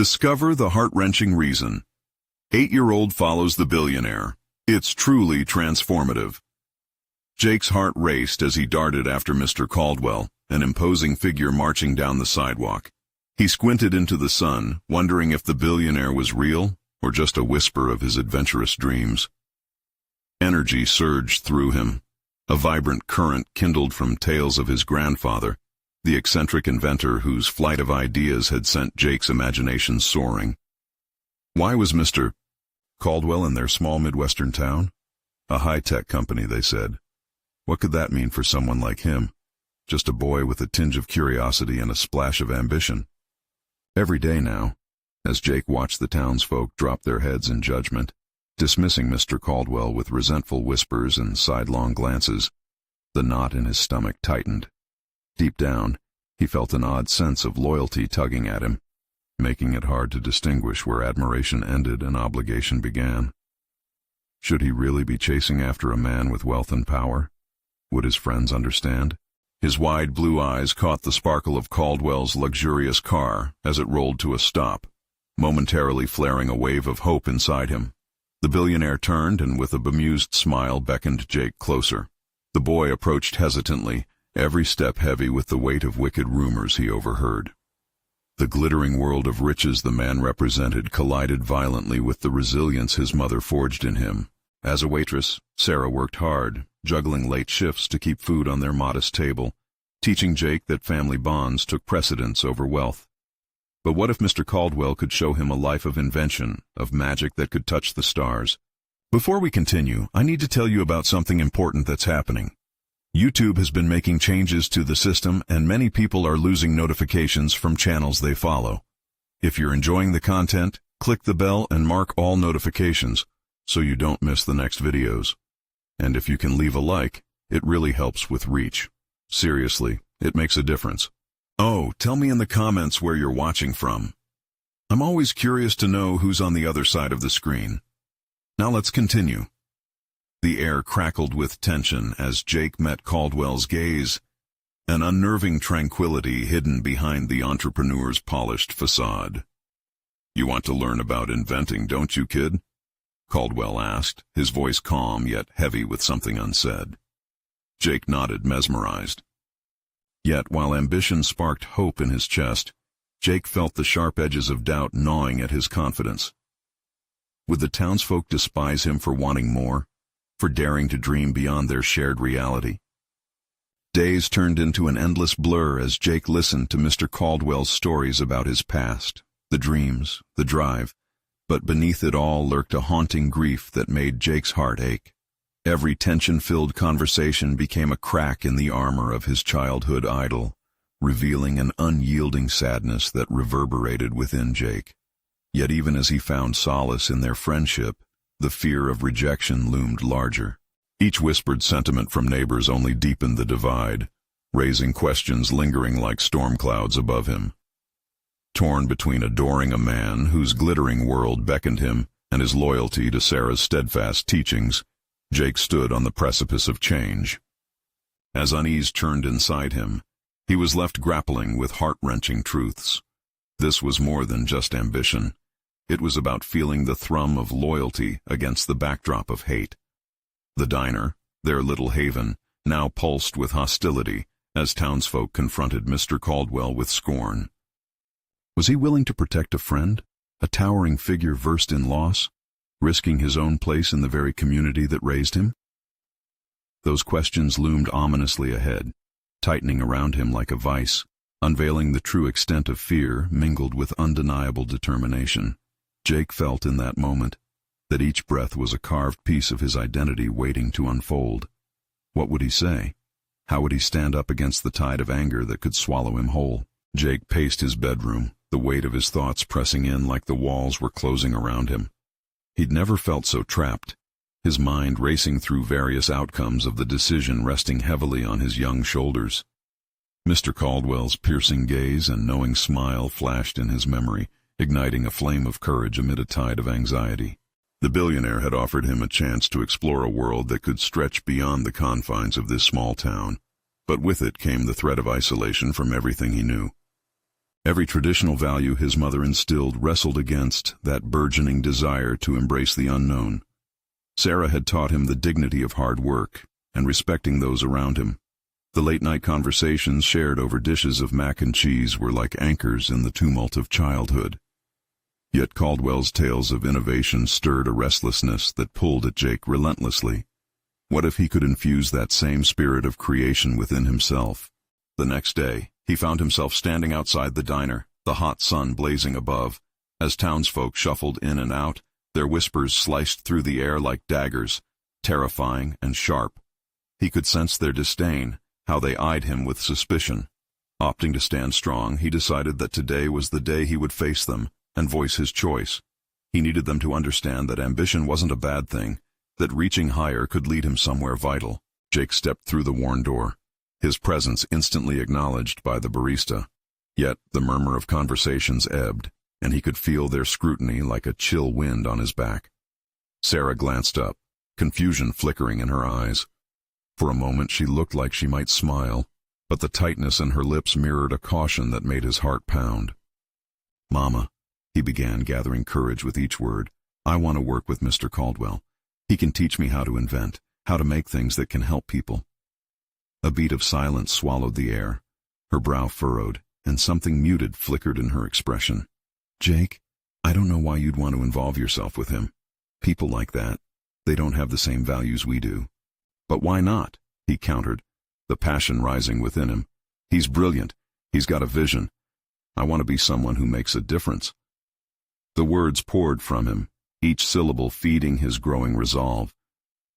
Discover the heart-wrenching reason. 8-year-old follows the billionaire. It's truly transformative. Jake's heart raced as he darted after Mr. Caldwell, an imposing figure marching down the sidewalk. He squinted into the sun, wondering if the billionaire was real or just a whisper of his adventurous dreams. Energy surged through him. A vibrant current kindled from tales of his grandfather, the eccentric inventor whose flight of ideas had sent Jake's imagination soaring. Why was Mr. Caldwell in their small Midwestern town? A high-tech company, they said. What could that mean for someone like him? Just a boy with a tinge of curiosity and a splash of ambition. Every day now, as Jake watched the townsfolk drop their heads in judgment, dismissing Mr. Caldwell with resentful whispers and sidelong glances, the knot in his stomach tightened. Deep down, he felt an odd sense of loyalty tugging at him, making it hard to distinguish where admiration ended and obligation began. Should he really be chasing after a man with wealth and power? Would his friends understand? His wide blue eyes caught the sparkle of Caldwell's luxurious car as it rolled to a stop, momentarily flaring a wave of hope inside him. The billionaire turned and with a bemused smile beckoned Jake closer. The boy approached hesitantly, every step heavy with the weight of wicked rumors he overheard. The glittering world of riches the man represented collided violently with the resilience his mother forged in him. As a waitress, Sarah worked hard, juggling late shifts to keep food on their modest table, teaching Jake that family bonds took precedence over wealth. But what if Mr. Caldwell could show him a life of invention, of magic that could touch the stars? Before we continue, I need to tell you about something important that's happening. YouTube has been making changes to the system, and many people are losing notifications from channels they follow. If you're enjoying the content, click the bell and mark all notifications so you don't miss the next videos. And if you can leave a like, it really helps with reach. Seriously, it makes a difference. Oh, tell me in the comments where you're watching from. I'm always curious to know who's on the other side of the screen. Now let's continue. The air crackled with tension as Jake met Caldwell's gaze, an unnerving tranquility hidden behind the entrepreneur's polished facade. You want to learn about inventing, don't you, kid? Caldwell asked, his voice calm yet heavy with something unsaid. Jake nodded, mesmerized. Yet, while ambition sparked hope in his chest, Jake felt the sharp edges of doubt gnawing at his confidence. Would the townsfolk despise him for wanting more, for daring to dream beyond their shared reality? Days turned into an endless blur as Jake listened to Mr. Caldwell's stories about his past, the dreams, the drive, but beneath it all lurked a haunting grief that made Jake's heart ache. Every tension-filled conversation became a crack in the armor of his childhood idol, revealing an unyielding sadness that reverberated within Jake. Yet even as he found solace in their friendship, the fear of rejection loomed larger. Each whispered sentiment from neighbors only deepened the divide, raising questions lingering like storm clouds above him. Torn between adoring a man whose glittering world beckoned him and his loyalty to Sarah's steadfast teachings, Jake stood on the precipice of change. As unease churned inside him, he was left grappling with heart-wrenching truths. This was more than just ambition. It was about feeling the thrum of loyalty against the backdrop of hate. The diner, their little haven, now pulsed with hostility as townsfolk confronted Mr. Caldwell with scorn. Was he willing to protect a friend, a towering figure versed in loss, risking his own place in the very community that raised him? Those questions loomed ominously ahead, tightening around him like a vice, unveiling the true extent of fear mingled with undeniable determination. Jake felt in that moment that each breath was a carved piece of his identity waiting to unfold. What would he say? How would he stand up against the tide of anger that could swallow him whole? Jake paced his bedroom, the weight of his thoughts pressing in like the walls were closing around him. He'd never felt so trapped, his mind racing through various outcomes of the decision resting heavily on his young shoulders. Mr. Caldwell's piercing gaze and knowing smile flashed in his memory, igniting a flame of courage amid a tide of anxiety. The billionaire had offered him a chance to explore a world that could stretch beyond the confines of this small town, but with it came the threat of isolation from everything he knew. Every traditional value his mother instilled wrestled against that burgeoning desire to embrace the unknown. Sarah had taught him the dignity of hard work and respecting those around him. The late-night conversations shared over dishes of mac and cheese were like anchors in the tumult of childhood. Yet Caldwell's tales of innovation stirred a restlessness that pulled at Jake relentlessly. What if he could infuse that same spirit of creation within himself? The next day, he found himself standing outside the diner, the hot sun blazing above. As townsfolk shuffled in and out, their whispers sliced through the air like daggers, terrifying and sharp. He could sense their disdain, how they eyed him with suspicion. Opting to stand strong, he decided that today was the day he would face them and voice his choice. He needed them to understand that ambition wasn't a bad thing, that reaching higher could lead him somewhere vital. Jake stepped through the worn door, his presence instantly acknowledged by the barista. Yet the murmur of conversations ebbed, and he could feel their scrutiny like a chill wind on his back. Sarah glanced up, confusion flickering in her eyes. For a moment she looked like she might smile, but the tightness in her lips mirrored a caution that made his heart pound. "Mama," he began, gathering courage with each word, "I want to work with Mr. Caldwell. He can teach me how to invent, how to make things that can help people." A beat of silence swallowed the air. Her brow furrowed, and something muted flickered in her expression. "Jake, I don't know why you'd want to involve yourself with him. People like that, they don't have the same values we do." "But why not?" he countered, the passion rising within him. "He's brilliant. He's got a vision. I want to be someone who makes a difference." The words poured from him, each syllable feeding his growing resolve.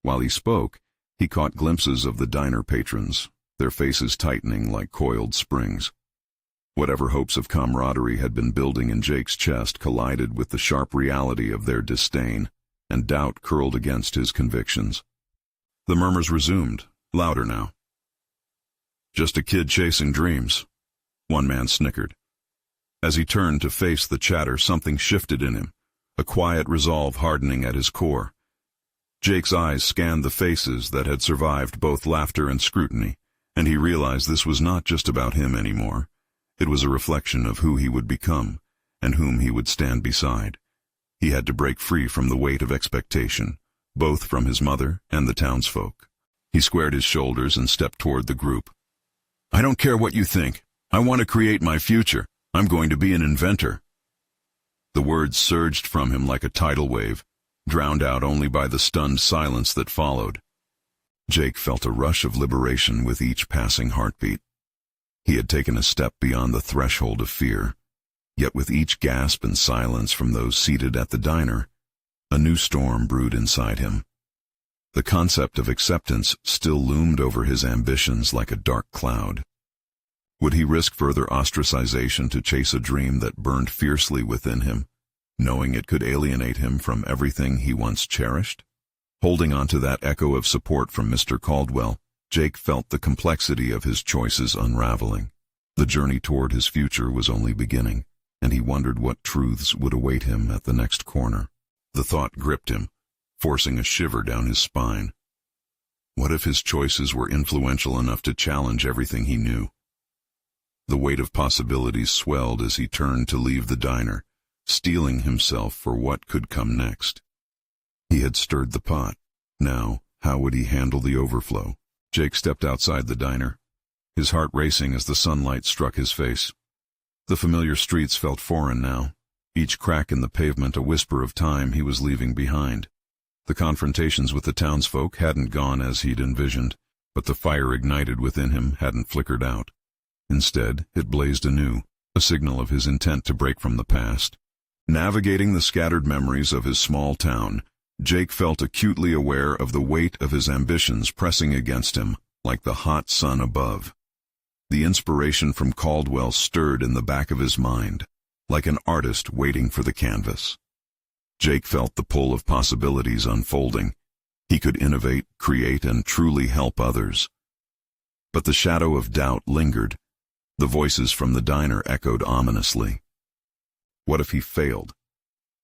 While he spoke, he caught glimpses of the diner patrons, their faces tightening like coiled springs. Whatever hopes of camaraderie had been building in Jake's chest collided with the sharp reality of their disdain, and doubt curled against his convictions. The murmurs resumed, louder now. "Just a kid chasing dreams," one man snickered. As he turned to face the chatter, something shifted in him, a quiet resolve hardening at his core. Jake's eyes scanned the faces that had survived both laughter and scrutiny, and he realized this was not just about him anymore. It was a reflection of who he would become, and whom he would stand beside. He had to break free from the weight of expectation, both from his mother and the townsfolk. He squared his shoulders and stepped toward the group. "I don't care what you think. I want to create my future. I'm going to be an inventor." The words surged from him like a tidal wave, drowned out only by the stunned silence that followed. Jake felt a rush of liberation with each passing heartbeat. He had taken a step beyond the threshold of fear, yet with each gasp and silence from those seated at the diner, a new storm brewed inside him. The concept of acceptance still loomed over his ambitions like a dark cloud. Would he risk further ostracization to chase a dream that burned fiercely within him, knowing it could alienate him from everything he once cherished? Holding on to that echo of support from Mr. Caldwell, Jake felt the complexity of his choices unraveling. The journey toward his future was only beginning, and he wondered what truths would await him at the next corner. The thought gripped him, forcing a shiver down his spine. What if his choices were influential enough to challenge everything he knew? The weight of possibilities swelled as he turned to leave the diner, steeling himself for what could come next. He had stirred the pot. Now, how would he handle the overflow? Jake stepped outside the diner, his heart racing as the sunlight struck his face. The familiar streets felt foreign now, each crack in the pavement a whisper of time he was leaving behind. The confrontations with the townsfolk hadn't gone as he'd envisioned, but the fire ignited within him hadn't flickered out. Instead, it blazed anew, a signal of his intent to break from the past. Navigating the scattered memories of his small town, Jake felt acutely aware of the weight of his ambitions pressing against him, like the hot sun above. The inspiration from Caldwell stirred in the back of his mind, like an artist waiting for the canvas. Jake felt the pull of possibilities unfolding. He could innovate, create, and truly help others. But the shadow of doubt lingered. The voices from the diner echoed ominously. What if he failed?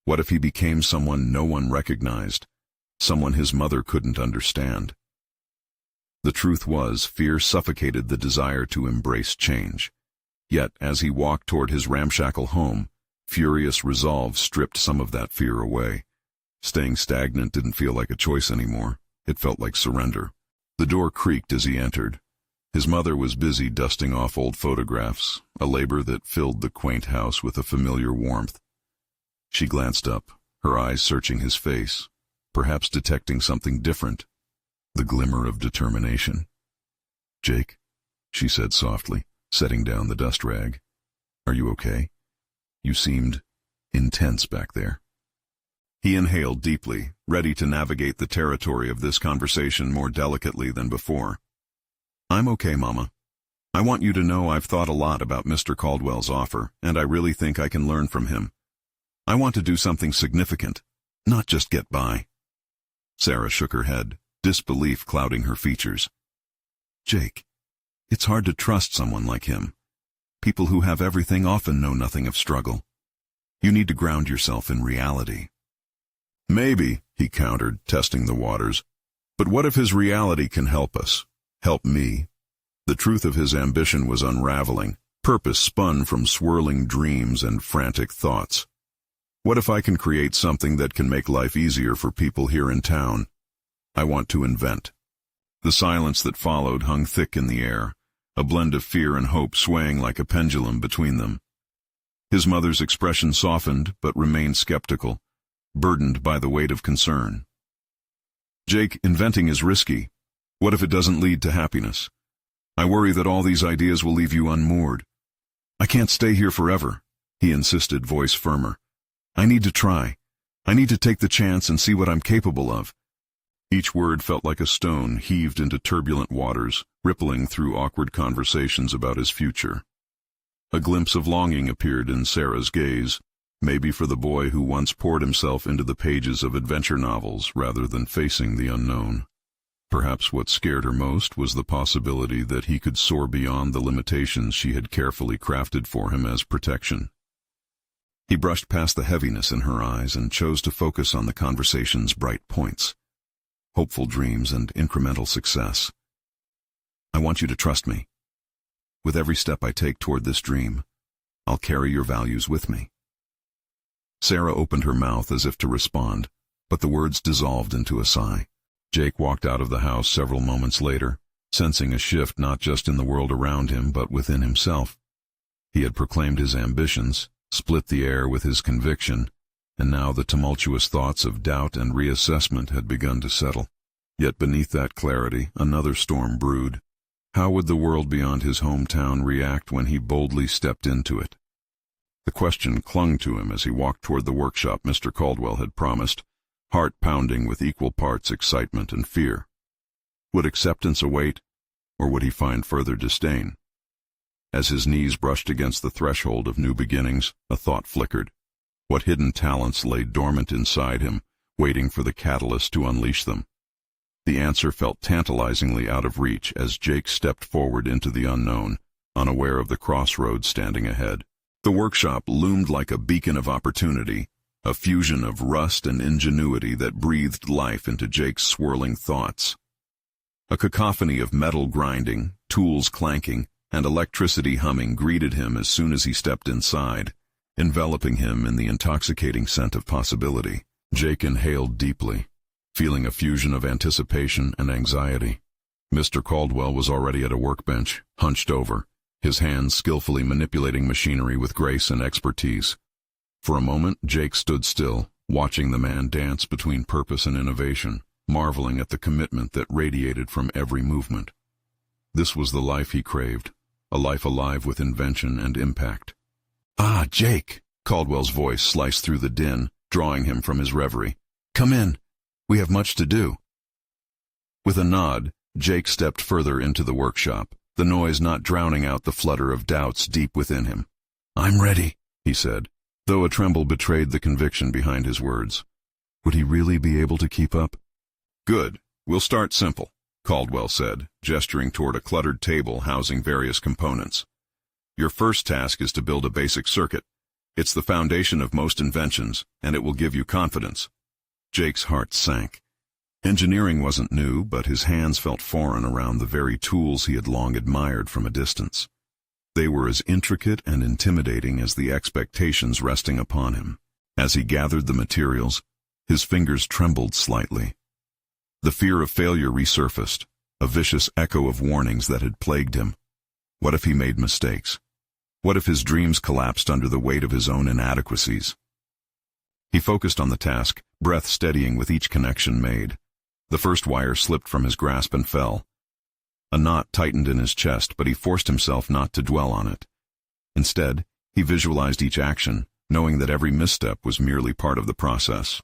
What if he became someone no one recognized, someone his mother couldn't understand? The truth was, fear suffocated the desire to embrace change. Yet, as he walked toward his ramshackle home, furious resolve stripped some of that fear away. Staying stagnant didn't feel like a choice anymore. It felt like surrender. The door creaked as he entered. His mother was busy dusting off old photographs, a labor that filled the quaint house with a familiar warmth. She glanced up, her eyes searching his face, perhaps detecting something different, the glimmer of determination. "Jake," she said softly, setting down the dust rag. "Are you okay? You seemed intense back there." He inhaled deeply, ready to navigate the territory of this conversation more delicately than before. "I'm okay, Mama. I want you to know I've thought a lot about Mr. Caldwell's offer, and I really think I can learn from him. I want to do something significant, not just get by." Sarah shook her head, disbelief clouding her features. "Jake, it's hard to trust someone like him. People who have everything often know nothing of struggle. You need to ground yourself in reality." "Maybe," he countered, testing the waters. "But what if his reality can help us? Help me?" The truth of his ambition was unraveling, purpose spun from swirling dreams and frantic thoughts. "What if I can create something that can make life easier for people here in town? I want to invent." The silence that followed hung thick in the air, a blend of fear and hope swaying like a pendulum between them. His mother's expression softened but remained skeptical, burdened by the weight of concern. "Jake, inventing is risky. What if it doesn't lead to happiness? I worry that all these ideas will leave you unmoored." "I can't stay here forever," he insisted, voice firmer. "I need to try. I need to take the chance and see what I'm capable of." Each word felt like a stone heaved into turbulent waters, rippling through awkward conversations about his future. A glimpse of longing appeared in Sarah's gaze, maybe for the boy who once poured himself into the pages of adventure novels rather than facing the unknown. Perhaps what scared her most was the possibility that he could soar beyond the limitations she had carefully crafted for him as protection. He brushed past the heaviness in her eyes and chose to focus on the conversation's bright points. Hopeful dreams and incremental success. "I want you to trust me. With every step I take toward this dream, I'll carry your values with me." Sarah opened her mouth as if to respond, but the words dissolved into a sigh. Jake walked out of the house several moments later, sensing a shift not just in the world around him but within himself. He had proclaimed his ambitions, split the air with his conviction, and now the tumultuous thoughts of doubt and reassessment had begun to settle. Yet beneath that clarity, another storm brewed. How would the world beyond his hometown react when he boldly stepped into it? The question clung to him as he walked toward the workshop Mr. Caldwell had promised, heart pounding with equal parts excitement and fear. Would acceptance await, or would he find further disdain? As his knees brushed against the threshold of new beginnings, a thought flickered. What hidden talents lay dormant inside him, waiting for the catalyst to unleash them? The answer felt tantalizingly out of reach as Jake stepped forward into the unknown, unaware of the crossroads standing ahead. The workshop loomed like a beacon of opportunity, a fusion of rust and ingenuity that breathed life into Jake's swirling thoughts. A cacophony of metal grinding, tools clanking, and electricity humming greeted him as soon as he stepped inside, enveloping him in the intoxicating scent of possibility. Jake inhaled deeply, feeling a fusion of anticipation and anxiety. Mr. Caldwell was already at a workbench, hunched over, his hands skillfully manipulating machinery with grace and expertise. For a moment, Jake stood still, watching the man dance between purpose and innovation, marveling at the commitment that radiated from every movement. This was the life he craved, a life alive with invention and impact. "Ah, Jake!" Caldwell's voice sliced through the din, drawing him from his reverie. "Come in. We have much to do." With a nod, Jake stepped further into the workshop, the noise not drowning out the flutter of doubts deep within him. "I'm ready," he said, though a tremble betrayed the conviction behind his words. Would he really be able to keep up? "Good. We'll start simple," Caldwell said, gesturing toward a cluttered table housing various components. "Your first task is to build a basic circuit. It's the foundation of most inventions, and it will give you confidence." Jake's heart sank. Engineering wasn't new, but his hands felt foreign around the very tools he had long admired from a distance. They were as intricate and intimidating as the expectations resting upon him. As he gathered the materials, his fingers trembled slightly. The fear of failure resurfaced, a vicious echo of warnings that had plagued him. What if he made mistakes? What if his dreams collapsed under the weight of his own inadequacies? He focused on the task, breath steadying with each connection made. The first wire slipped from his grasp and fell. A knot tightened in his chest, but he forced himself not to dwell on it. Instead, he visualized each action, knowing that every misstep was merely part of the process.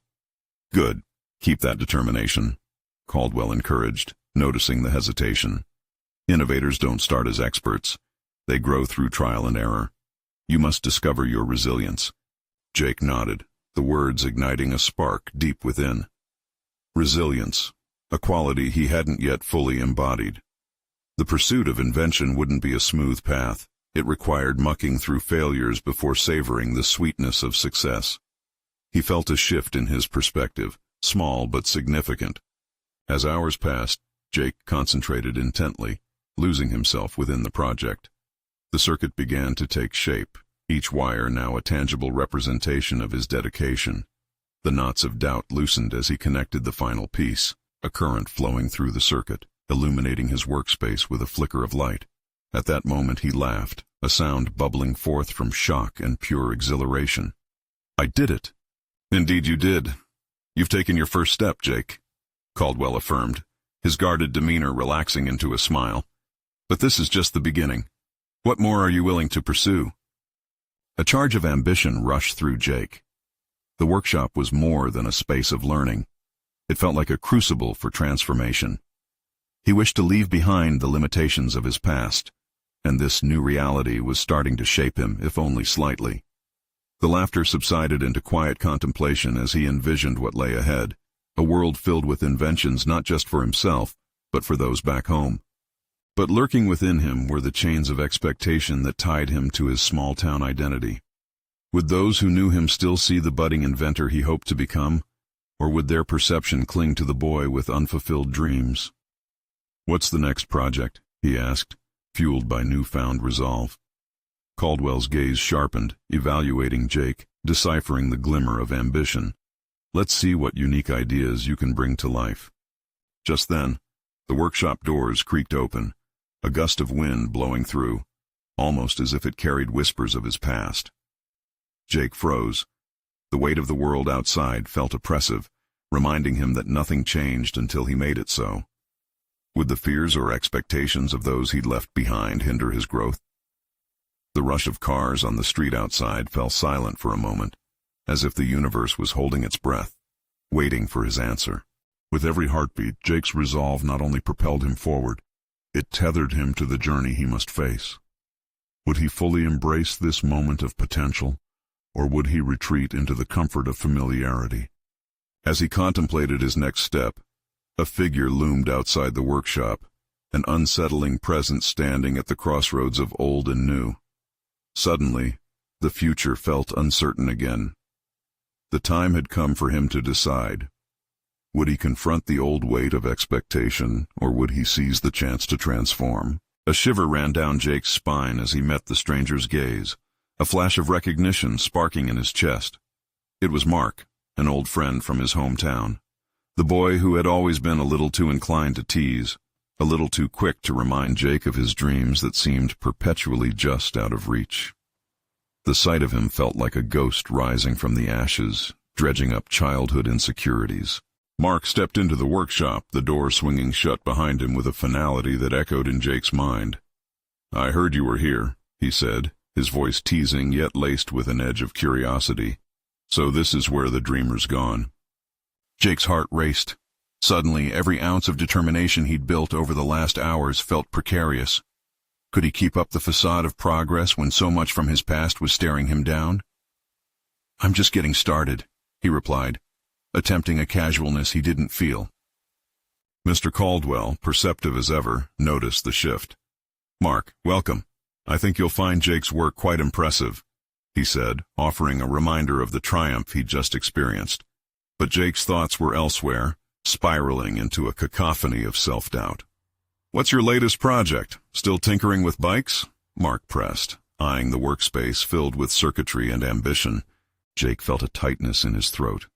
Good. Keep that determination, Caldwell encouraged, noticing the hesitation. Innovators don't start as experts. They grow through trial and error. You must discover your resilience. Jake nodded, the words igniting a spark deep within. Resilience, a quality he hadn't yet fully embodied. The pursuit of invention wouldn't be a smooth path. It required mucking through failures before savoring the sweetness of success. He felt a shift in his perspective, small but significant. As hours passed, Jake concentrated intently, losing himself within the project. The circuit began to take shape, each wire now a tangible representation of his dedication. The knots of doubt loosened as he connected the final piece, a current flowing through the circuit, illuminating his workspace with a flicker of light. At that moment he laughed, a sound bubbling forth from shock and pure exhilaration. I did it. Indeed you did. You've taken your first step, Jake, Caldwell affirmed, his guarded demeanor relaxing into a smile. But this is just the beginning. What more are you willing to pursue? A charge of ambition rushed through Jake. The workshop was more than a space of learning. It felt like a crucible for transformation. He wished to leave behind the limitations of his past, and this new reality was starting to shape him, if only slightly. The laughter subsided into quiet contemplation as he envisioned what lay ahead, a world filled with inventions not just for himself, but for those back home. But lurking within him were the chains of expectation that tied him to his small-town identity. Would those who knew him still see the budding inventor he hoped to become, or would their perception cling to the boy with unfulfilled dreams? What's the next project? He asked, fueled by newfound resolve. Caldwell's gaze sharpened, evaluating Jake, deciphering the glimmer of ambition. Let's see what unique ideas you can bring to life. Just then, the workshop doors creaked open, a gust of wind blowing through, almost as if it carried whispers of his past. Jake froze. The weight of the world outside felt oppressive, reminding him that nothing changed until he made it so. Would the fears or expectations of those he'd left behind hinder his growth? The rush of cars on the street outside fell silent for a moment, as if the universe was holding its breath, waiting for his answer. With every heartbeat, Jake's resolve not only propelled him forward, it tethered him to the journey he must face. Would he fully embrace this moment of potential, or would he retreat into the comfort of familiarity? As he contemplated his next step, a figure loomed outside the workshop, an unsettling presence standing at the crossroads of old and new. Suddenly, the future felt uncertain again. The time had come for him to decide. Would he confront the old weight of expectation, or would he seize the chance to transform? A shiver ran down Jake's spine as he met the stranger's gaze, a flash of recognition sparking in his chest. It was Mark, an old friend from his hometown. The boy who had always been a little too inclined to tease, a little too quick to remind Jake of his dreams that seemed perpetually just out of reach. The sight of him felt like a ghost rising from the ashes, dredging up childhood insecurities. Mark stepped into the workshop, the door swinging shut behind him with a finality that echoed in Jake's mind. "I heard you were here," he said, his voice teasing yet laced with an edge of curiosity. "So this is where the dreamer's gone." Jake's heart raced. Suddenly, every ounce of determination he'd built over the last hours felt precarious. Could he keep up the facade of progress when so much from his past was staring him down? "I'm just getting started," he replied, attempting a casualness he didn't feel. Mr. Caldwell, perceptive as ever, noticed the shift. "Mark, welcome. I think you'll find Jake's work quite impressive," he said, offering a reminder of the triumph he'd just experienced. But Jake's thoughts were elsewhere, spiraling into a cacophony of self-doubt. "What's your latest project? Still tinkering with bikes?" Mark pressed, eyeing the workspace filled with circuitry and ambition. Jake felt a tightness in his throat.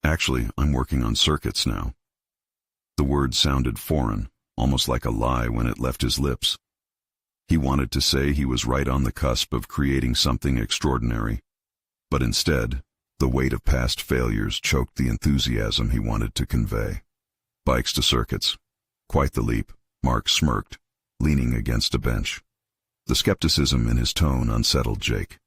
Actually, I'm working on circuits now. The word sounded foreign, almost like a lie when it left his lips. He wanted to say he was right on the cusp of creating something extraordinary, but instead, the weight of past failures choked the enthusiasm he wanted to convey. Bikes to circuits. Quite the leap, Mark smirked, leaning against a bench. The skepticism in his tone unsettled Jake.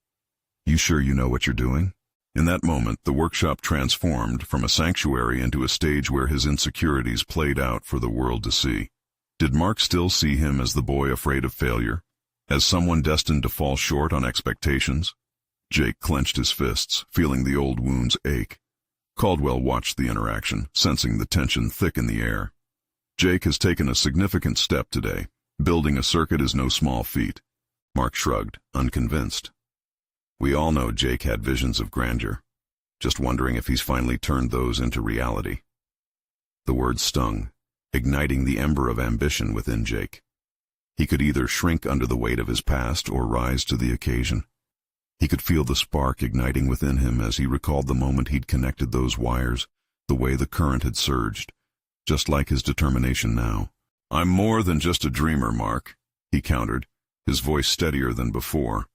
You sure you know what you're doing? In that moment, the workshop transformed from a sanctuary into a stage where his insecurities played out for the world to see. Did Mark still see him as the boy afraid of failure? As someone destined to fall short on expectations? Jake clenched his fists, feeling the old wounds ache. Caldwell watched the interaction, sensing the tension thick in the air. Jake has taken a significant step today. Building a circuit is no small feat. Mark shrugged, unconvinced. We all know Jake had visions of grandeur. Just wondering if he's finally turned those into reality. The words stung, igniting the ember of ambition within Jake. He could either shrink under the weight of his past or rise to the occasion. He could feel the spark igniting within him as he recalled the moment he'd connected those wires, the way the current had surged, just like his determination now. I'm more than just a dreamer, Mark, he countered, his voice steadier than before.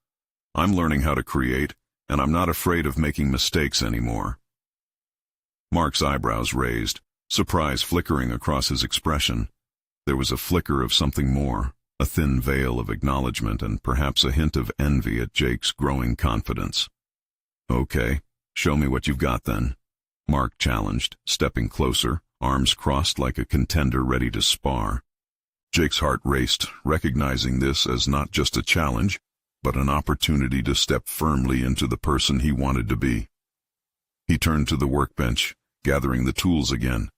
I'm learning how to create, and I'm not afraid of making mistakes anymore. Mark's eyebrows raised, surprise flickering across his expression. There was a flicker of something more, a thin veil of acknowledgement and perhaps a hint of envy at Jake's growing confidence. Okay, show me what you've got then, Mark challenged, stepping closer, arms crossed like a contender ready to spar. Jake's heart raced, recognizing this as not just a challenge, but an opportunity to step firmly into the person he wanted to be. He turned to the workbench, gathering the tools again,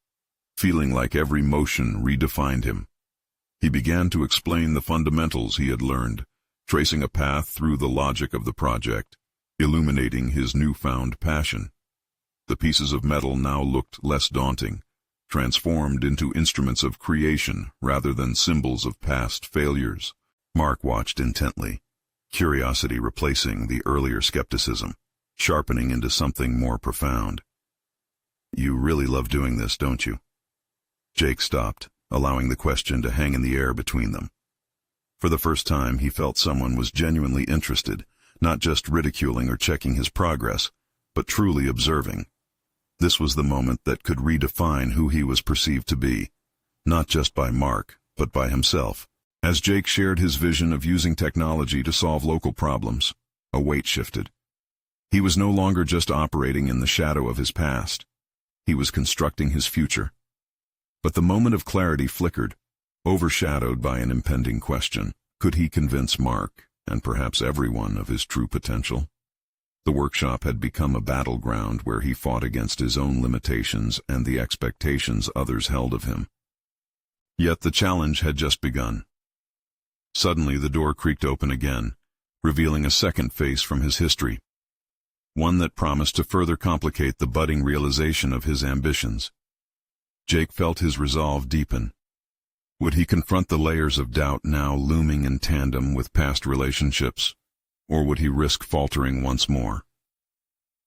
feeling like every motion redefined him. He began to explain the fundamentals he had learned, tracing a path through the logic of the project, illuminating his newfound passion. The pieces of metal now looked less daunting, transformed into instruments of creation rather than symbols of past failures. Mark watched intently, curiosity replacing the earlier skepticism, sharpening into something more profound. You really love doing this, don't you? Jake stopped, allowing the question to hang in the air between them. For the first time, he felt someone was genuinely interested, not just ridiculing or checking his progress, but truly observing. This was the moment that could redefine who he was perceived to be, not just by Mark, but by himself. As Jake shared his vision of using technology to solve local problems, a weight shifted. He was no longer just operating in the shadow of his past. He was constructing his future. But the moment of clarity flickered, overshadowed by an impending question. Could he convince Mark, and perhaps everyone, of his true potential? The workshop had become a battleground where he fought against his own limitations and the expectations others held of him. Yet the challenge had just begun. Suddenly the door creaked open again, revealing a second face from his history, one that promised to further complicate the budding realization of his ambitions. Jake felt his resolve deepen. Would he confront the layers of doubt now looming in tandem with past relationships, or would he risk faltering once more?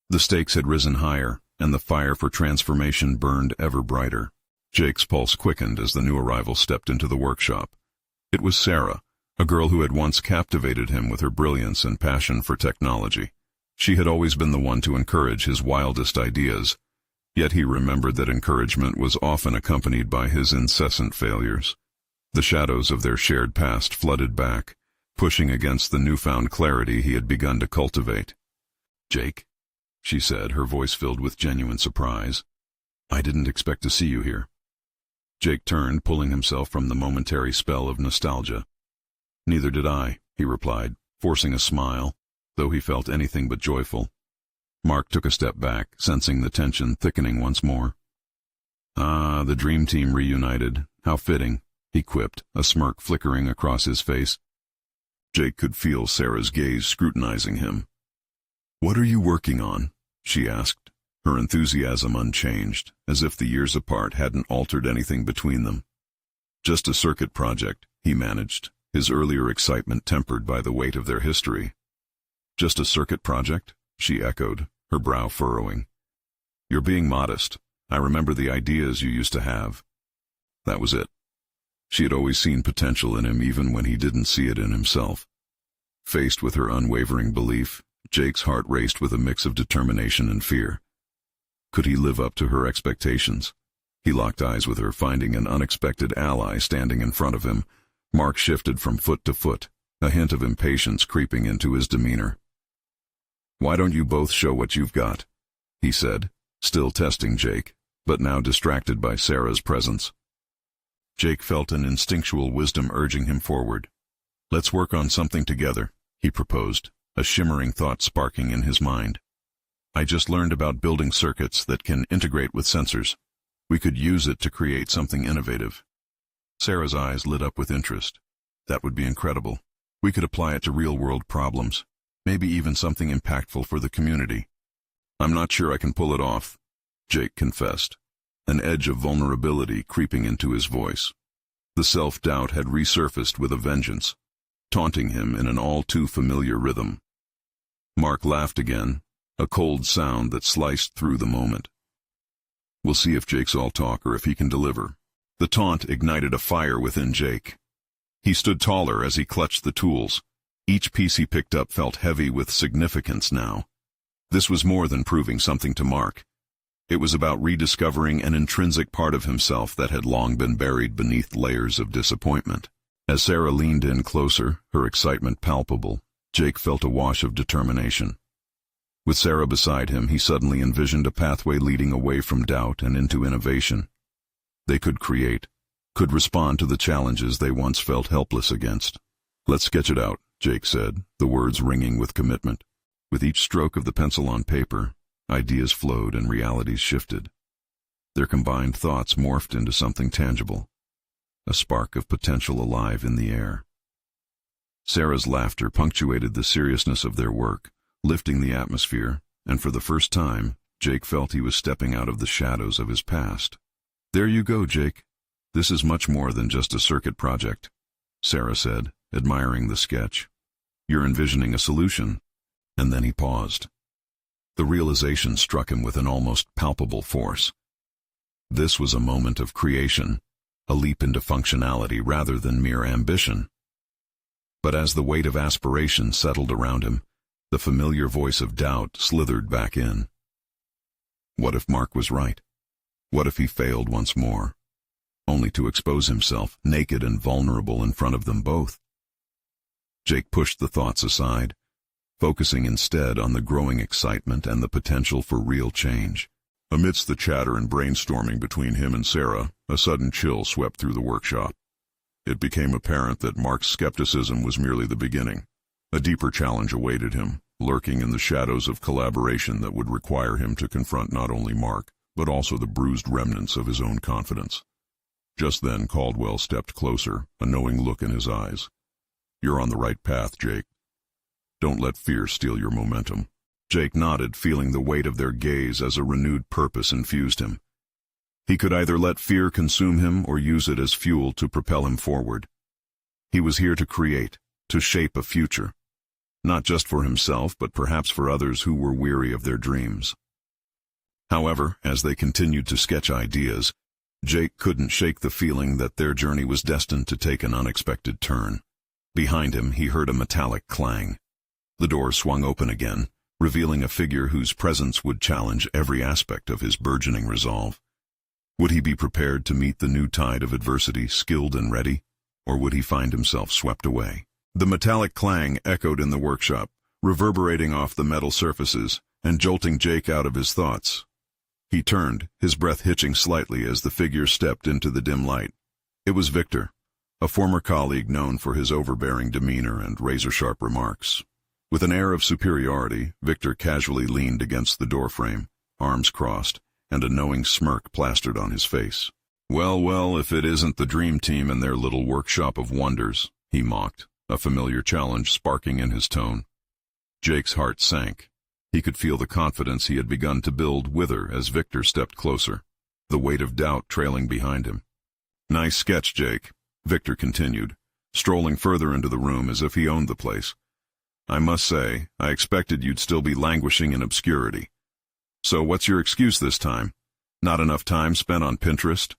The stakes had risen higher, and the fire for transformation burned ever brighter. Jake's pulse quickened as the new arrival stepped into the workshop. It was Sarah, a girl who had once captivated him with her brilliance and passion for technology. She had always been the one to encourage his wildest ideas, yet he remembered that encouragement was often accompanied by his incessant failures. The shadows of their shared past flooded back, pushing against the newfound clarity he had begun to cultivate. "Jake," she said, her voice filled with genuine surprise. "I didn't expect to see you here." Jake turned, pulling himself from the momentary spell of nostalgia. "Neither did I," he replied, forcing a smile, though he felt anything but joyful. Mark took a step back, sensing the tension thickening once more. "Ah, the dream team reunited. How fitting," he quipped, a smirk flickering across his face. Jake could feel Sarah's gaze scrutinizing him. "What are you working on?" she asked, her enthusiasm unchanged, as if the years apart hadn't altered anything between them. "Just a circuit project," he managed, his earlier excitement tempered by the weight of their history. "Just a circuit project?" she echoed, her brow furrowing. "You're being modest. I remember the ideas you used to have." That was it. She had always seen potential in him even when he didn't see it in himself. Faced with her unwavering belief, Jake's heart raced with a mix of determination and fear. Could he live up to her expectations? He locked eyes with her, finding an unexpected ally standing in front of him. Mark shifted from foot to foot, a hint of impatience creeping into his demeanor. "Why don't you both show what you've got?" he said, still testing Jake, but now distracted by Sarah's presence. Jake felt an instinctual wisdom urging him forward. "Let's work on something together," he proposed, a shimmering thought sparking in his mind. "I just learned about building circuits that can integrate with sensors. We could use it to create something innovative." Sarah's eyes lit up with interest. "That would be incredible. We could apply it to real-world problems, maybe even something impactful for the community." "I'm not sure I can pull it off," Jake confessed, an edge of vulnerability creeping into his voice. The self-doubt had resurfaced with a vengeance, taunting him in an all-too-familiar rhythm. Mark laughed again, a cold sound that sliced through the moment. "We'll see if Jake's all talk or if he can deliver." The taunt ignited a fire within Jake. He stood taller as he clutched the tools. Each piece he picked up felt heavy with significance now. This was more than proving something to Mark. It was about rediscovering an intrinsic part of himself that had long been buried beneath layers of disappointment. As Sarah leaned in closer, her excitement palpable, Jake felt a wash of determination. With Sarah beside him, he suddenly envisioned a pathway leading away from doubt and into innovation. They could create, could respond to the challenges they once felt helpless against. "Let's sketch it out," Jake said, the words ringing with commitment. With each stroke of the pencil on paper, ideas flowed and realities shifted. Their combined thoughts morphed into something tangible, a spark of potential alive in the air. Sarah's laughter punctuated the seriousness of their work, lifting the atmosphere, and for the first time, Jake felt he was stepping out of the shadows of his past. "There you go, Jake. This is much more than just a circuit project," Sarah said, admiring the sketch. "You're envisioning a solution." And then he paused. The realization struck him with an almost palpable force. This was a moment of creation, a leap into functionality rather than mere ambition. But as the weight of aspiration settled around him, the familiar voice of doubt slithered back in. What if Mark was right? What if he failed once more, only to expose himself, naked and vulnerable, in front of them both? Jake pushed the thoughts aside, focusing instead on the growing excitement and the potential for real change. Amidst the chatter and brainstorming between him and Sarah, a sudden chill swept through the workshop. It became apparent that Mark's skepticism was merely the beginning. A deeper challenge awaited him, lurking in the shadows of collaboration that would require him to confront not only Mark, but also the bruised remnants of his own confidence. Just then Caldwell stepped closer, a knowing look in his eyes. "You're on the right path, Jake. Don't let fear steal your momentum." Jake nodded, feeling the weight of their gaze as a renewed purpose infused him. He could either let fear consume him or use it as fuel to propel him forward. He was here to create, to shape a future, not just for himself but perhaps for others who were weary of their dreams. However, as they continued to sketch ideas, Jake couldn't shake the feeling that their journey was destined to take an unexpected turn. Behind him, he heard a metallic clang. The door swung open again, revealing a figure whose presence would challenge every aspect of his burgeoning resolve. Would he be prepared to meet the new tide of adversity, skilled and ready, or would he find himself swept away? The metallic clang echoed in the workshop, reverberating off the metal surfaces and jolting Jake out of his thoughts. He turned, his breath hitching slightly as the figure stepped into the dim light. It was Victor, a former colleague known for his overbearing demeanor and razor-sharp remarks. With an air of superiority, Victor casually leaned against the doorframe, arms crossed, and a knowing smirk plastered on his face. "Well, well, if it isn't the dream team and their little workshop of wonders," he mocked, a familiar challenge sparking in his tone. Jake's heart sank. He could feel the confidence he had begun to build wither as Victor stepped closer, the weight of doubt trailing behind him. "Nice sketch, Jake," Victor continued, strolling further into the room as if he owned the place. "I must say, I expected you'd still be languishing in obscurity. So what's your excuse this time? Not enough time spent on Pinterest?"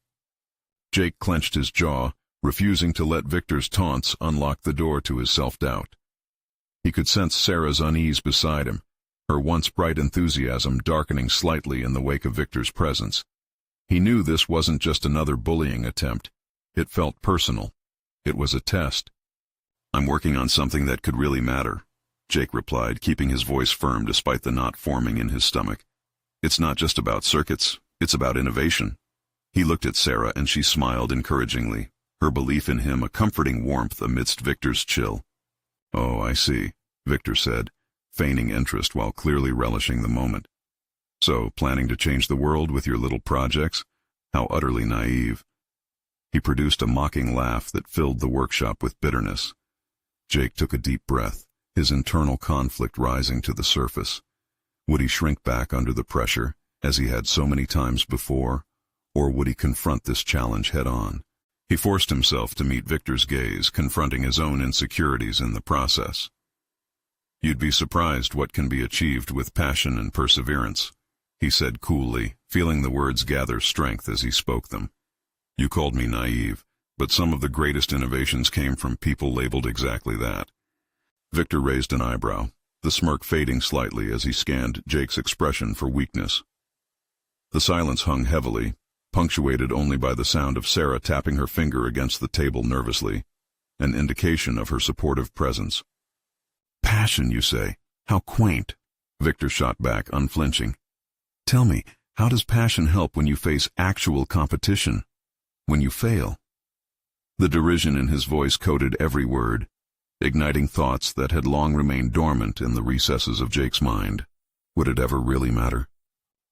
Jake clenched his jaw, refusing to let Victor's taunts unlock the door to his self-doubt. He could sense Sarah's unease beside him, her once bright enthusiasm darkening slightly in the wake of Victor's presence. He knew this wasn't just another bullying attempt. It felt personal. It was a test. "I'm working on something that could really matter," Jake replied, keeping his voice firm despite the knot forming in his stomach. "It's not just about circuits, it's about innovation." He looked at Sarah and she smiled encouragingly, her belief in him a comforting warmth amidst Victor's chill. "Oh, I see," Victor said, feigning interest while clearly relishing the moment. "So, planning to change the world with your little projects? How utterly naive." He produced a mocking laugh that filled the workshop with bitterness. Jake took a deep breath, his internal conflict rising to the surface. Would he shrink back under the pressure, as he had so many times before, or would he confront this challenge head-on? He forced himself to meet Victor's gaze, confronting his own insecurities in the process. "You'd be surprised what can be achieved with passion and perseverance," he said coolly, feeling the words gather strength as he spoke them. "You called me naive, but some of the greatest innovations came from people labeled exactly that." Victor raised an eyebrow, the smirk fading slightly as he scanned Jake's expression for weakness. The silence hung heavily, punctuated only by the sound of Sarah tapping her finger against the table nervously, an indication of her supportive presence. "Passion, you say? How quaint," Victor shot back, unflinching. "Tell me, how does passion help when you face actual competition? When you fail?" The derision in his voice coated every word, igniting thoughts that had long remained dormant in the recesses of Jake's mind. Would it ever really matter?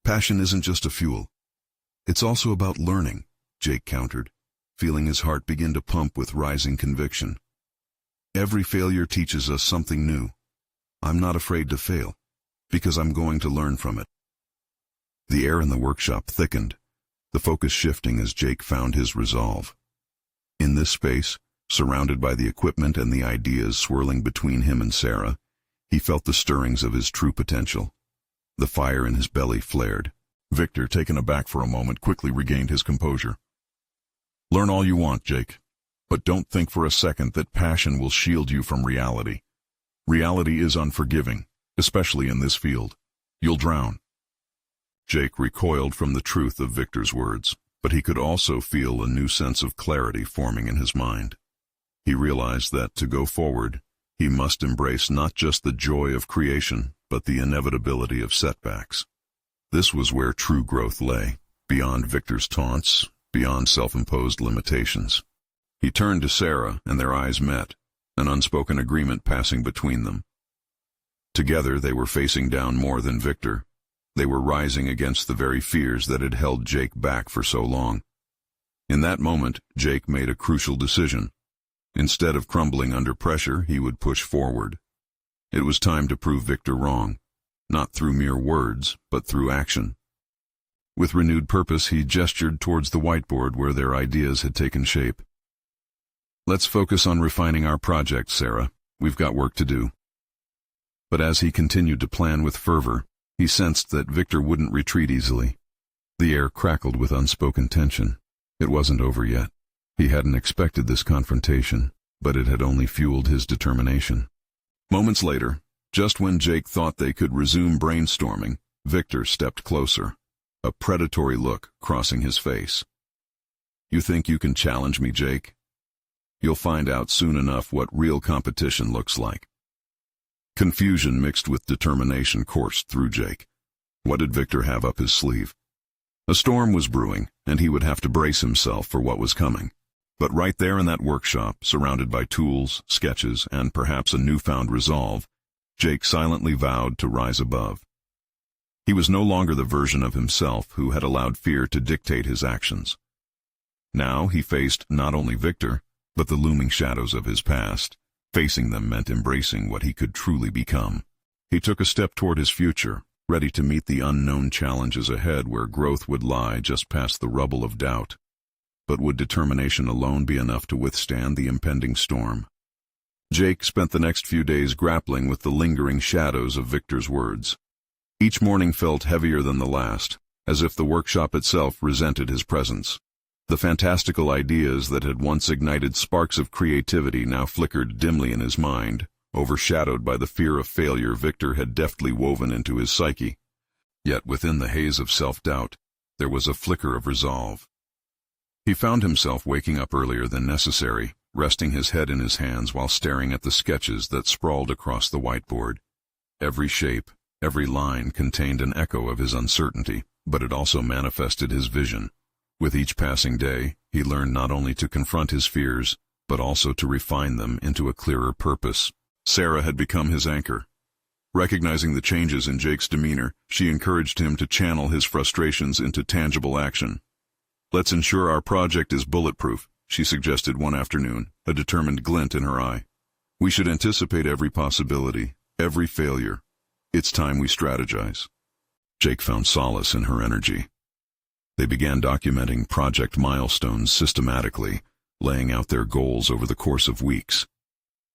"Passion isn't just a fuel. It's also about learning," Jake countered, feeling his heart begin to pump with rising conviction. "Every failure teaches us something new. I'm not afraid to fail, because I'm going to learn from it." The air in the workshop thickened, the focus shifting as Jake found his resolve. In this space, surrounded by the equipment and the ideas swirling between him and Sarah, he felt the stirrings of his true potential. The fire in his belly flared. Victor, taken aback for a moment, quickly regained his composure. "Learn all you want, Jake, but don't think for a second that passion will shield you from reality. Reality is unforgiving, especially in this field. You'll drown." Jake recoiled from the truth of Victor's words, but he could also feel a new sense of clarity forming in his mind. He realized that to go forward, he must embrace not just the joy of creation, but the inevitability of setbacks. This was where true growth lay, beyond Victor's taunts, beyond self-imposed limitations. He turned to Sarah, and their eyes met, an unspoken agreement passing between them. Together they were facing down more than Victor. They were rising against the very fears that had held Jake back for so long. In that moment, Jake made a crucial decision. Instead of crumbling under pressure, he would push forward. It was time to prove Victor wrong, not through mere words, but through action. With renewed purpose, he gestured towards the whiteboard where their ideas had taken shape. "Let's focus on refining our project, Sarah. We've got work to do." But as he continued to plan with fervor, he sensed that Victor wouldn't retreat easily. The air crackled with unspoken tension. It wasn't over yet. He hadn't expected this confrontation, but it had only fueled his determination. Moments later, just when Jake thought they could resume brainstorming, Victor stepped closer, a predatory look crossing his face. "You think you can challenge me, Jake? You'll find out soon enough what real competition looks like." Confusion mixed with determination coursed through Jake. What did Victor have up his sleeve? A storm was brewing, and he would have to brace himself for what was coming. But right there in that workshop, surrounded by tools, sketches, and perhaps a newfound resolve, Jake silently vowed to rise above. He was no longer the version of himself who had allowed fear to dictate his actions. Now he faced not only Victor, but the looming shadows of his past. Facing them meant embracing what he could truly become. He took a step toward his future, ready to meet the unknown challenges ahead where growth would lie just past the rubble of doubt. but would determination alone be enough to withstand the impending storm? Jake spent the next few days grappling with the lingering shadows of Victor's words. Each morning felt heavier than the last, as if the workshop itself resented his presence. The fantastical ideas that had once ignited sparks of creativity now flickered dimly in his mind, overshadowed by the fear of failure Victor had deftly woven into his psyche. Yet within the haze of self-doubt, there was a flicker of resolve. He found himself waking up earlier than necessary, resting his head in his hands while staring at the sketches that sprawled across the whiteboard. Every shape, every line contained an echo of his uncertainty, but it also manifested his vision. With each passing day, he learned not only to confront his fears, but also to refine them into a clearer purpose. Sarah had become his anchor. Recognizing the changes in Jake's demeanor, she encouraged him to channel his frustrations into tangible action. "Let's ensure our project is bulletproof," she suggested one afternoon, a determined glint in her eye. "We should anticipate every possibility, every failure. It's time we strategize." Jake found solace in her energy. They began documenting project milestones systematically, laying out their goals over the course of weeks.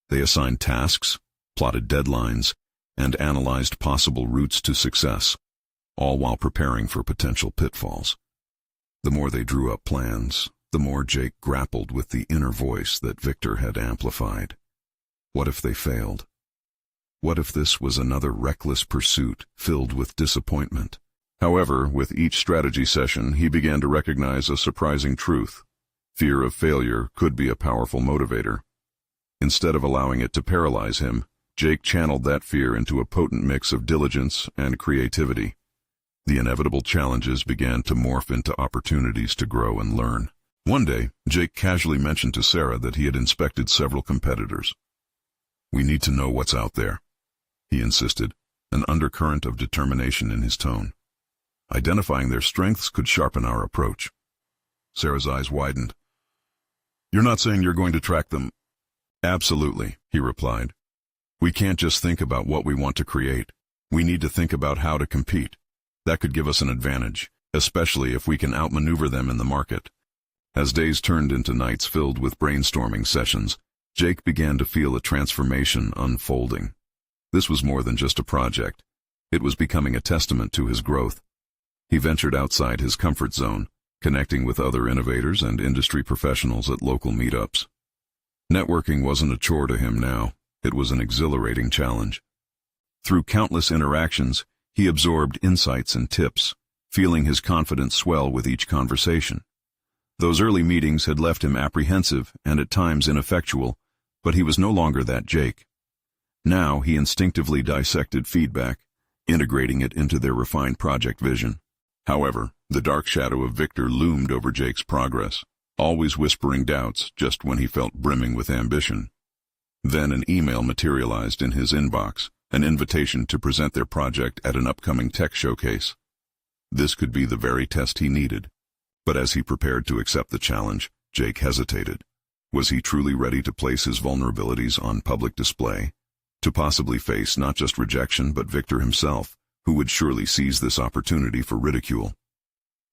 They assigned tasks, plotted deadlines, and analyzed possible routes to success, all while preparing for potential pitfalls. The more they drew up plans, the more Jake grappled with the inner voice that Victor had amplified. What if they failed? What if this was another reckless pursuit filled with disappointment? However, with each strategy session, he began to recognize a surprising truth. Fear of failure could be a powerful motivator. Instead of allowing it to paralyze him, Jake channeled that fear into a potent mix of diligence and creativity. The inevitable challenges began to morph into opportunities to grow and learn. One day, Jake casually mentioned to Sarah that he had inspected several competitors. "We need to know what's out there," he insisted, an undercurrent of determination in his tone. "Identifying their strengths could sharpen our approach." Sarah's eyes widened. "You're not saying you're going to track them?" "Absolutely," he replied. "We can't just think about what we want to create. We need to think about how to compete. That could give us an advantage, especially if we can outmaneuver them in the market." As days turned into nights filled with brainstorming sessions, Jake began to feel a transformation unfolding. This was more than just a project. It was becoming a testament to his growth. He ventured outside his comfort zone, connecting with other innovators and industry professionals at local meetups. Networking wasn't a chore to him now. It was an exhilarating challenge. Through countless interactions, he absorbed insights and tips, feeling his confidence swell with each conversation. Those early meetings had left him apprehensive and at times ineffectual, but he was no longer that Jake. Now he instinctively dissected feedback, integrating it into their refined project vision. However, the dark shadow of Victor loomed over Jake's progress, always whispering doubts just when he felt brimming with ambition. Then an email materialized in his inbox, an invitation to present their project at an upcoming tech showcase. This could be the very test he needed. But as he prepared to accept the challenge, Jake hesitated. Was he truly ready to place his vulnerabilities on public display? To possibly face not just rejection but Victor himself, who would surely seize this opportunity for ridicule?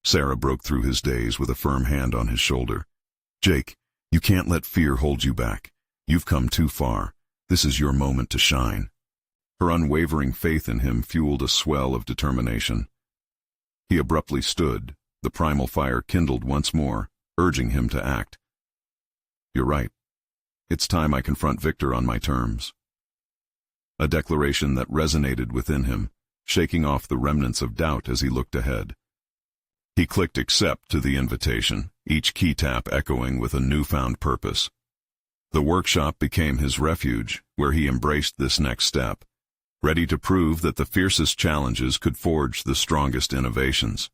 Sarah broke through his daze with a firm hand on his shoulder. "Jake, you can't let fear hold you back. You've come too far. This is your moment to shine." Her unwavering faith in him fueled a swell of determination. He abruptly stood, the primal fire kindled once more, urging him to act. "You're right. It's time I confront Victor on my terms." A declaration that resonated within him, shaking off the remnants of doubt as he looked ahead. He clicked accept to the invitation, each key tap echoing with a newfound purpose. The workshop became his refuge, where he embraced this next step, ready to prove that the fiercest challenges could forge the strongest innovations.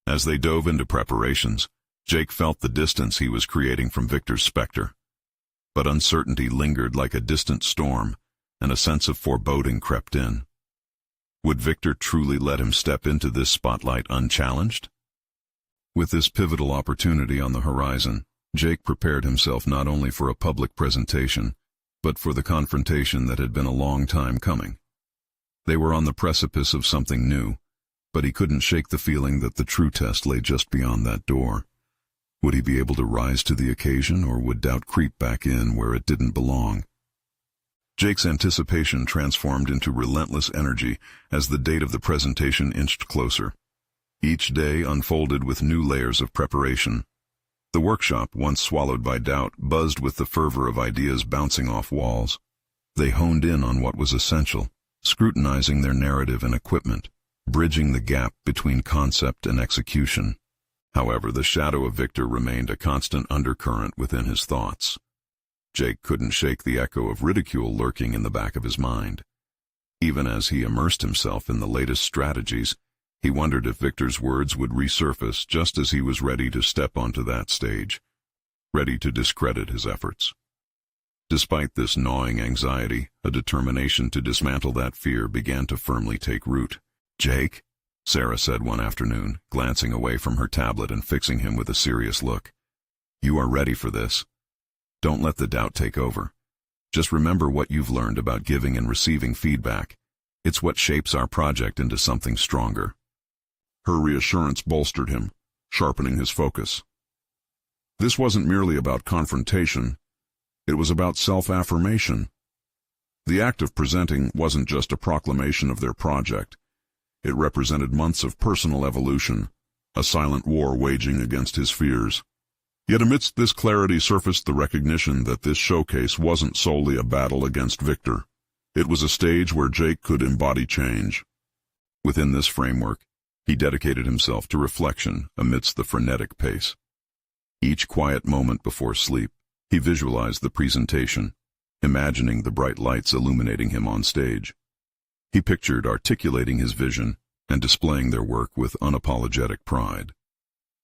As they dove into preparations, Jake felt the distance he was creating from Victor's specter. But uncertainty lingered like a distant storm, and a sense of foreboding crept in. Would Victor truly let him step into this spotlight unchallenged? With this pivotal opportunity on the horizon, Jake prepared himself not only for a public presentation, but for the confrontation that had been a long time coming. They were on the precipice of something new, but he couldn't shake the feeling that the true test lay just beyond that door. Would he be able to rise to the occasion, or would doubt creep back in where it didn't belong? Jake's anticipation transformed into relentless energy as the date of the presentation inched closer. Each day unfolded with new layers of preparation. The workshop, once swallowed by doubt, buzzed with the fervor of ideas bouncing off walls. They honed in on what was essential, scrutinizing their narrative and equipment, bridging the gap between concept and execution. However, the shadow of Victor remained a constant undercurrent within his thoughts. Jake couldn't shake the echo of ridicule lurking in the back of his mind. Even as he immersed himself in the latest strategies, he wondered if Victor's words would resurface just as he was ready to step onto that stage, ready to discredit his efforts. Despite this gnawing anxiety, a determination to dismantle that fear began to firmly take root. "Jake," Sarah said one afternoon, glancing away from her tablet and fixing him with a serious look, "you are ready for this. Don't let the doubt take over. Just remember what you've learned about giving and receiving feedback. It's what shapes our project into something stronger." Her reassurance bolstered him, sharpening his focus. This wasn't merely about confrontation. It was about self-affirmation. The act of presenting wasn't just a proclamation of their project. It represented months of personal evolution, a silent war waging against his fears. Yet amidst this clarity surfaced the recognition that this showcase wasn't solely a battle against Victor. It was a stage where Jake could embody change. Within this framework, he dedicated himself to reflection amidst the frenetic pace. Each quiet moment before sleep, he visualized the presentation, imagining the bright lights illuminating him on stage. He pictured articulating his vision and displaying their work with unapologetic pride.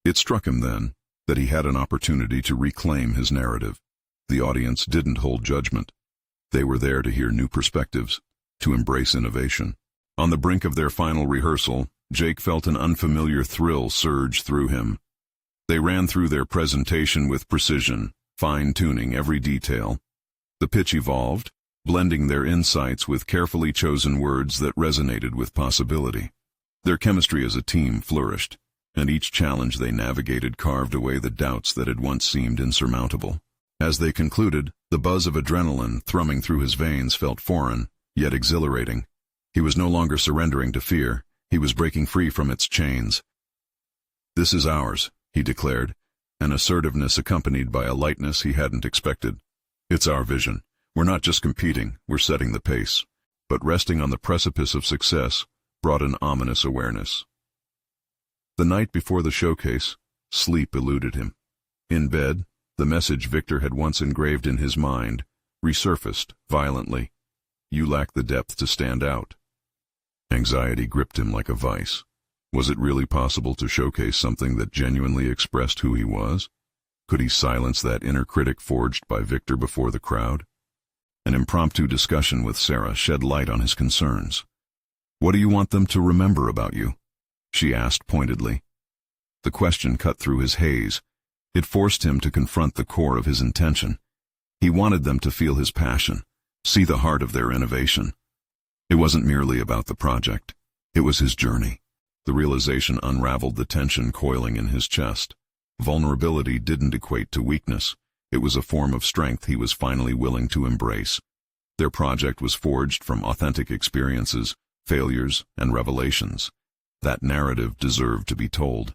It struck him then that he had an opportunity to reclaim his narrative. The audience didn't hold judgment. They were there to hear new perspectives, to embrace innovation. On the brink of their final rehearsal, Jake felt an unfamiliar thrill surge through him. They ran through their presentation with precision, fine-tuning every detail. The pitch evolved, blending their insights with carefully chosen words that resonated with possibility. Their chemistry as a team flourished, and each challenge they navigated carved away the doubts that had once seemed insurmountable. As they concluded, the buzz of adrenaline thrumming through his veins felt foreign, yet exhilarating. He was no longer surrendering to fear. He was breaking free from its chains. "This is ours," he declared, an assertiveness accompanied by a lightness he hadn't expected. "It's our vision. We're not just competing, we're setting the pace." But resting on the precipice of success brought an ominous awareness. The night before the showcase, sleep eluded him. In bed, the message Victor had once engraved in his mind resurfaced violently. "You lack the depth to stand out." Anxiety gripped him like a vice. Was it really possible to showcase something that genuinely expressed who he was? Could he silence that inner critic forged by Victor before the crowd? An impromptu discussion with Sarah shed light on his concerns. "What do you want them to remember about you?" she asked pointedly. The question cut through his haze. It forced him to confront the core of his intention. He wanted them to feel his passion, see the heart of their innovation. It wasn't merely about the project. It was his journey. The realization unraveled the tension coiling in his chest. Vulnerability didn't equate to weakness. It was a form of strength he was finally willing to embrace. Their project was forged from authentic experiences, failures, and revelations. That narrative deserved to be told.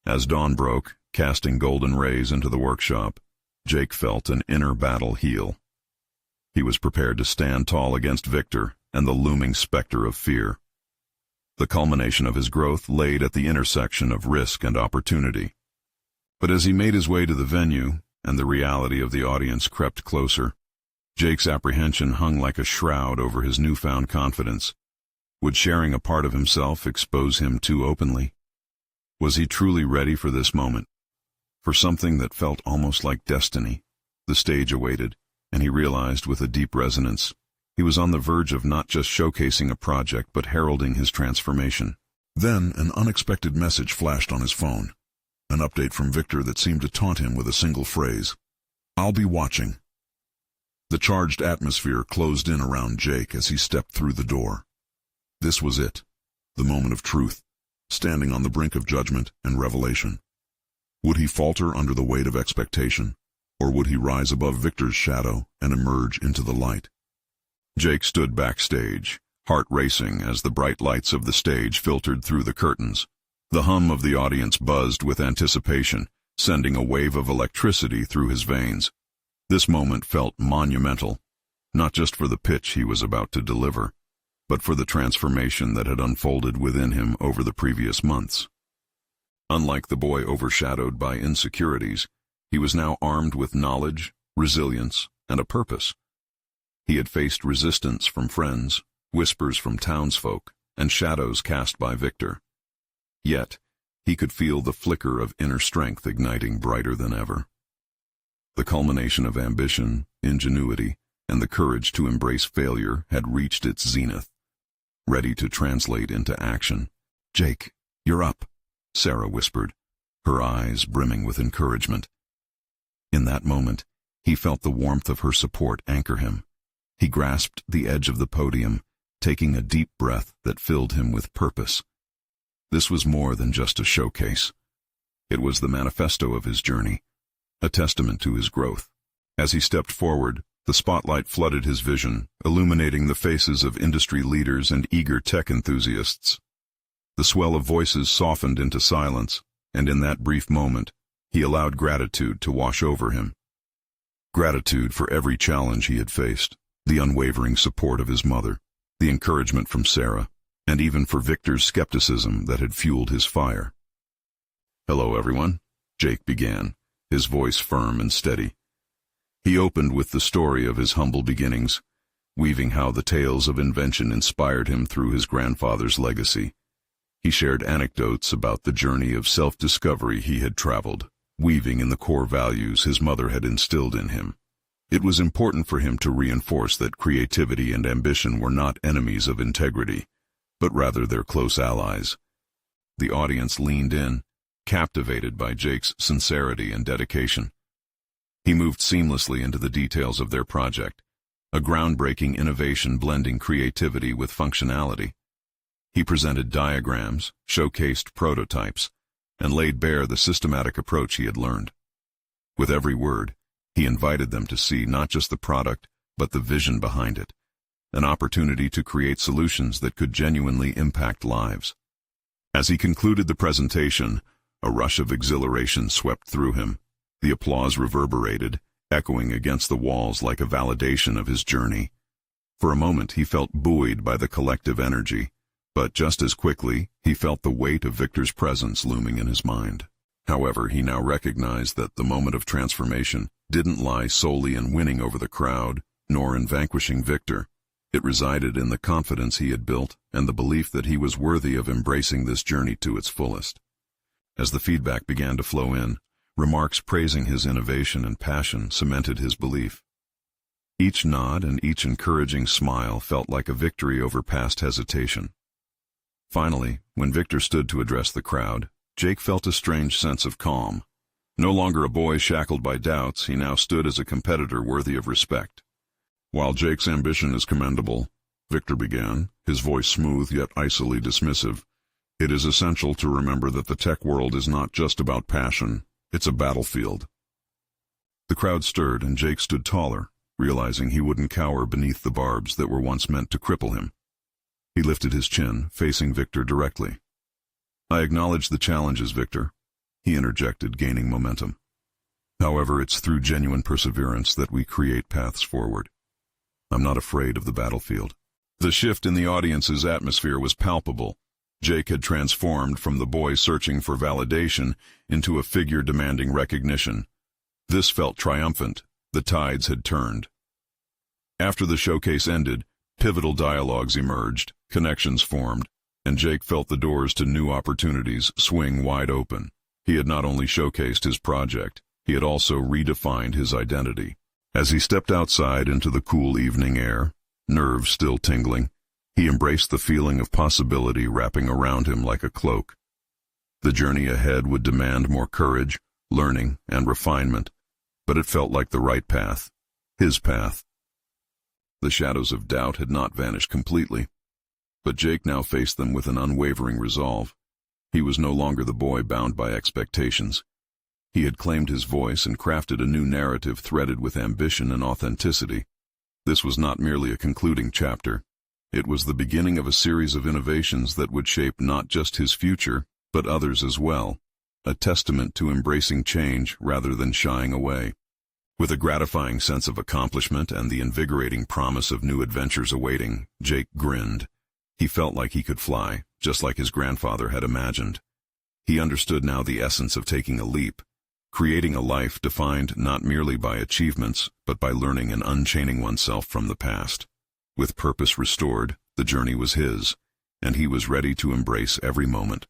As dawn broke, casting golden rays into the workshop, Jake felt an inner battle heal. He was prepared to stand tall against Victor and the looming specter of fear. The culmination of his growth laid at the intersection of risk and opportunity. But as he made his way to the venue, and the reality of the audience crept closer, Jake's apprehension hung like a shroud over his newfound confidence. Would sharing a part of himself expose him too openly? Was he truly ready for this moment? For something that felt almost like destiny? The stage awaited, and he realized with a deep resonance, he was on the verge of not just showcasing a project but heralding his transformation. Then an unexpected message flashed on his phone. An update from Victor that seemed to taunt him with a single phrase. "I'll be watching." The charged atmosphere closed in around Jake as he stepped through the door. This was it, the moment of truth, standing on the brink of judgment and revelation. Would he falter under the weight of expectation, or would he rise above Victor's shadow and emerge into the light? Jake stood backstage, heart racing as the bright lights of the stage filtered through the curtains. The hum of the audience buzzed with anticipation, sending a wave of electricity through his veins. This moment felt monumental, not just for the pitch he was about to deliver, but for the transformation that had unfolded within him over the previous months. Unlike the boy overshadowed by insecurities, he was now armed with knowledge, resilience, and a purpose. He had faced resistance from friends, whispers from townsfolk, and shadows cast by Victor. Yet, he could feel the flicker of inner strength igniting brighter than ever. The culmination of ambition, ingenuity, and the courage to embrace failure had reached its zenith, ready to translate into action. "Jake, you're up," Sarah whispered, her eyes brimming with encouragement. In that moment, he felt the warmth of her support anchor him. He grasped the edge of the podium, taking a deep breath that filled him with purpose. This was more than just a showcase. It was the manifesto of his journey, a testament to his growth. As he stepped forward, the spotlight flooded his vision, illuminating the faces of industry leaders and eager tech enthusiasts. The swell of voices softened into silence, and in that brief moment, he allowed gratitude to wash over him. Gratitude for every challenge he had faced, the unwavering support of his mother, the encouragement from Sarah, and even for Victor's skepticism that had fueled his fire. "Hello, everyone," Jake began, his voice firm and steady. He opened with the story of his humble beginnings, weaving how the tales of invention inspired him through his grandfather's legacy. He shared anecdotes about the journey of self-discovery he had traveled, weaving in the core values his mother had instilled in him. It was important for him to reinforce that creativity and ambition were not enemies of integrity, but rather their close allies. The audience leaned in, captivated by Jake's sincerity and dedication. He moved seamlessly into the details of their project, a groundbreaking innovation blending creativity with functionality. He presented diagrams, showcased prototypes, and laid bare the systematic approach he had learned. With every word, he invited them to see not just the product, but the vision behind it, an opportunity to create solutions that could genuinely impact lives. As he concluded the presentation, a rush of exhilaration swept through him. The applause reverberated, echoing against the walls like a validation of his journey. For a moment he felt buoyed by the collective energy, but just as quickly he felt the weight of Victor's presence looming in his mind. However, he now recognized that the moment of transformation didn't lie solely in winning over the crowd, nor in vanquishing Victor. It resided in the confidence he had built and the belief that he was worthy of embracing this journey to its fullest. As the feedback began to flow in, remarks praising his innovation and passion cemented his belief. Each nod and each encouraging smile felt like a victory over past hesitation. Finally, when Victor stood to address the crowd, Jake felt a strange sense of calm. No longer a boy shackled by doubts, he now stood as a competitor worthy of respect. "While Jake's ambition is commendable," Victor began, his voice smooth yet icily dismissive, "it is essential to remember that the tech world is not just about passion, it's a battlefield." The crowd stirred and Jake stood taller, realizing he wouldn't cower beneath the barbs that were once meant to cripple him. He lifted his chin, facing Victor directly. "I acknowledge the challenges, Victor," he interjected, gaining momentum. "However, it's through genuine perseverance that we create paths forward. I'm not afraid of the battlefield." The shift in the audience's atmosphere was palpable. Jake had transformed from the boy searching for validation into a figure demanding recognition. This felt triumphant. The tides had turned. After the showcase ended, pivotal dialogues emerged, connections formed, and Jake felt the doors to new opportunities swing wide open. He had not only showcased his project, he had also redefined his identity. As he stepped outside into the cool evening air, nerves still tingling, he embraced the feeling of possibility wrapping around him like a cloak. The journey ahead would demand more courage, learning, and refinement, but it felt like the right path, his path. The shadows of doubt had not vanished completely, but Jake now faced them with an unwavering resolve. He was no longer the boy bound by expectations. He had claimed his voice and crafted a new narrative threaded with ambition and authenticity. This was not merely a concluding chapter. It was the beginning of a series of innovations that would shape not just his future, but others as well, a testament to embracing change rather than shying away. With a gratifying sense of accomplishment and the invigorating promise of new adventures awaiting, Jake grinned. He felt like he could fly, just like his grandfather had imagined. He understood now the essence of taking a leap, creating a life defined not merely by achievements, but by learning and unchaining oneself from the past. With purpose restored, the journey was his, and he was ready to embrace every moment.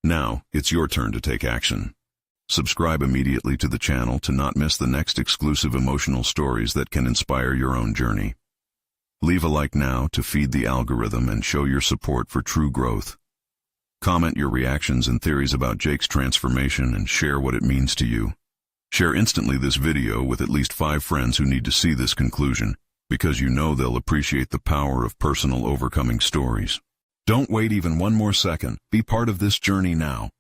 Now, it's your turn to take action. Subscribe immediately to the channel to not miss the next exclusive emotional stories that can inspire your own journey. Leave a like now to feed the algorithm and show your support for true growth. Comment your reactions and theories about Jake's transformation and share what it means to you. Share instantly this video with at least 5 friends who need to see this conclusion, because you know they'll appreciate the power of personal overcoming stories. Don't wait even one more second. Be part of this journey now.